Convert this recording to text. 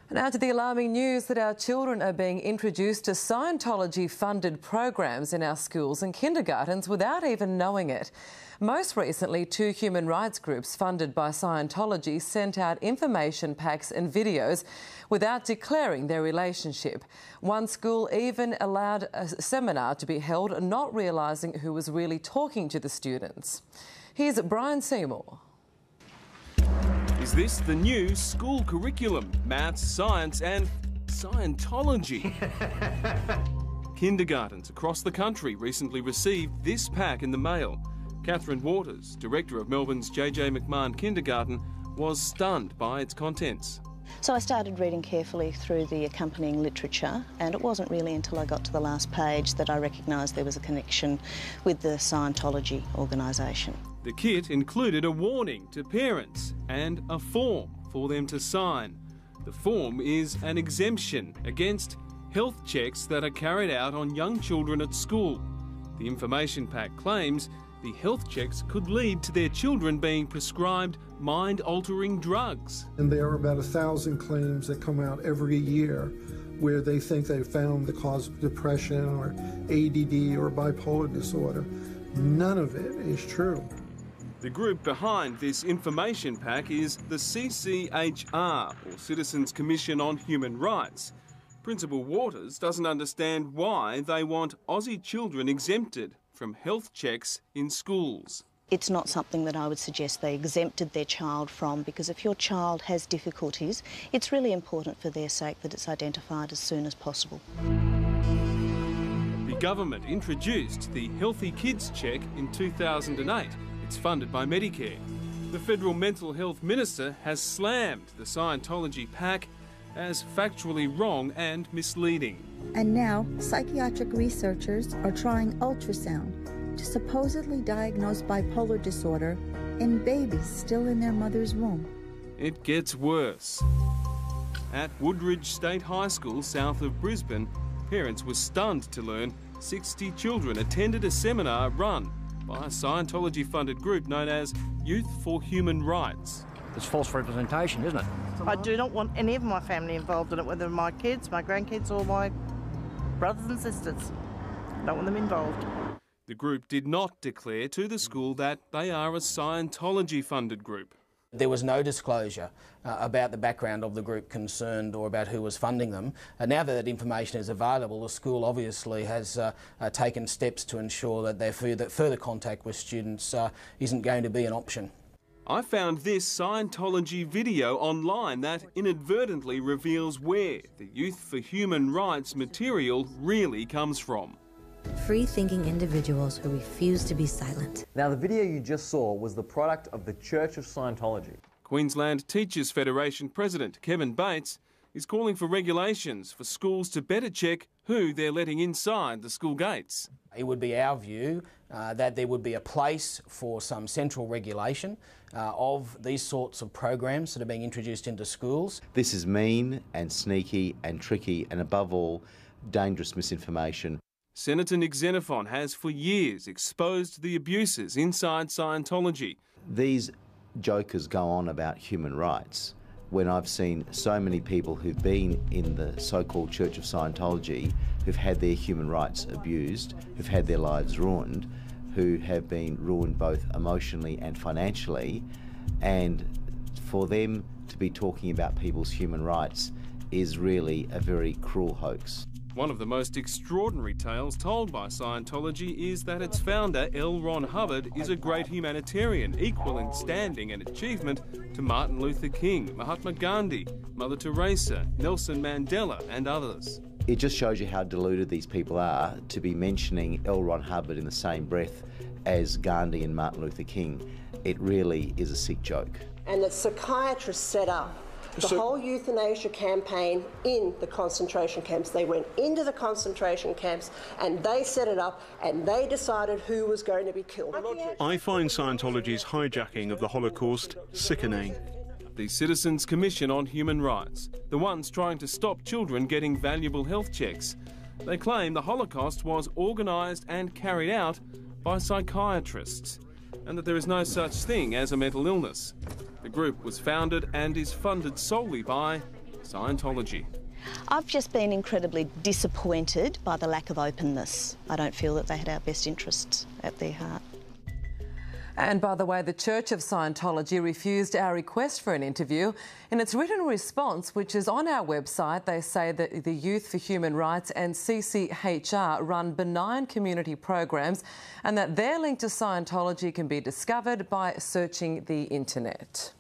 Now to the alarming news that our children are being introduced to Scientology-funded programs in our schools and kindergartens without even knowing it. Most recently, 2 human rights groups funded by Scientology sent out information packs and videos without declaring their relationship. One school even allowed a seminar to be held, not realising who was really talking to the students. Here's Bryan Seymour. Is this the new school curriculum? Maths, science and Scientology. Kindergartens across the country recently received this pack in the mail. Catherine Waters, director of Melbourne's McMahon Kindergarten, was stunned by its contents. So I started reading carefully through the accompanying literature, and it wasn't really until I got to the last page that I recognised there was a connection with the Scientology organisation. The kit included a warning to parents and a form for them to sign. The form is an exemption against health checks that are carried out on young children at school. The information pack claims the health checks could lead to their children being prescribed mind-altering drugs. And there are about 1,000 claims that come out every year where they think they've found the cause of depression or ADD or bipolar disorder. None of it is true. The group behind this information pack is the CCHR, or Citizens Commission on Human Rights. Principal Waters doesn't understand why they want Aussie children exempted from health checks in schools. It's not something that I would suggest they exempted their child from, because if your child has difficulties, it's really important for their sake that it's identified as soon as possible. The government introduced the Healthy Kids Check in 2008. It's funded by Medicare. The Federal Mental Health Minister has slammed the Scientology pack as factually wrong and misleading. And now, psychiatric researchers are trying ultrasound to supposedly diagnose bipolar disorder in babies still in their mother's womb. It gets worse. At Woodridge State High School, south of Brisbane, parents were stunned to learn 60 children attended a seminar run by a Scientology-funded group known as Youth for Human Rights. It's false representation, isn't it? I do not want any of my family involved in it, whether my kids, my grandkids or my brothers and sisters. I don't want them involved. The group did not declare to the school that they are a Scientology-funded group. There was no disclosure about the background of the group concerned or about who was funding them. Now that that information is available, the school obviously has taken steps to ensure that further contact with students isn't going to be an option. I found this Scientology video online that inadvertently reveals where the Youth for Human Rights material really comes from. Free-thinking individuals who refuse to be silent. Now, the video you just saw was the product of the Church of Scientology. Queensland Teachers Federation President Kevin Bates is calling for regulations for schools to better check who they're letting inside the school gates. It would be our view that there would be a place for some central regulation of these sorts of programs that are being introduced into schools. This is mean and sneaky and tricky and, above all, dangerous misinformation. Senator Nick Xenophon has for years exposed the abuses inside Scientology. These jokers go on about human rights when I've seen so many people who've been in the so-called Church of Scientology who've had their human rights abused, who've had their lives ruined, who have been ruined both emotionally and financially, and for them to be talking about people's human rights is really a very cruel hoax. One of the most extraordinary tales told by Scientology is that its founder, L. Ron Hubbard, is a great humanitarian, equal in standing and achievement to Martin Luther King, Mahatma Gandhi, Mother Teresa, Nelson Mandela and others. It just shows you how deluded these people are to be mentioning L. Ron Hubbard in the same breath as Gandhi and Martin Luther King. It really is a sick joke. And the psychiatrists set up the whole euthanasia campaign in the concentration camps. They went into the concentration camps and they set it up and they decided who was going to be killed. I find Scientology's hijacking of the Holocaust sickening. The Citizens Commission on Human Rights, the ones trying to stop children getting valuable health checks. They claim the Holocaust was organised and carried out by psychiatrists, and that there is no such thing as a mental illness. The group was founded and is funded solely by Scientology. I've just been incredibly disappointed by the lack of openness. I don't feel that they had our best interests at their heart. And by the way, the Church of Scientology refused our request for an interview. In its written response, which is on our website, they say that the Youth for Human Rights and CCHR run benign community programs and that their link to Scientology can be discovered by searching the internet.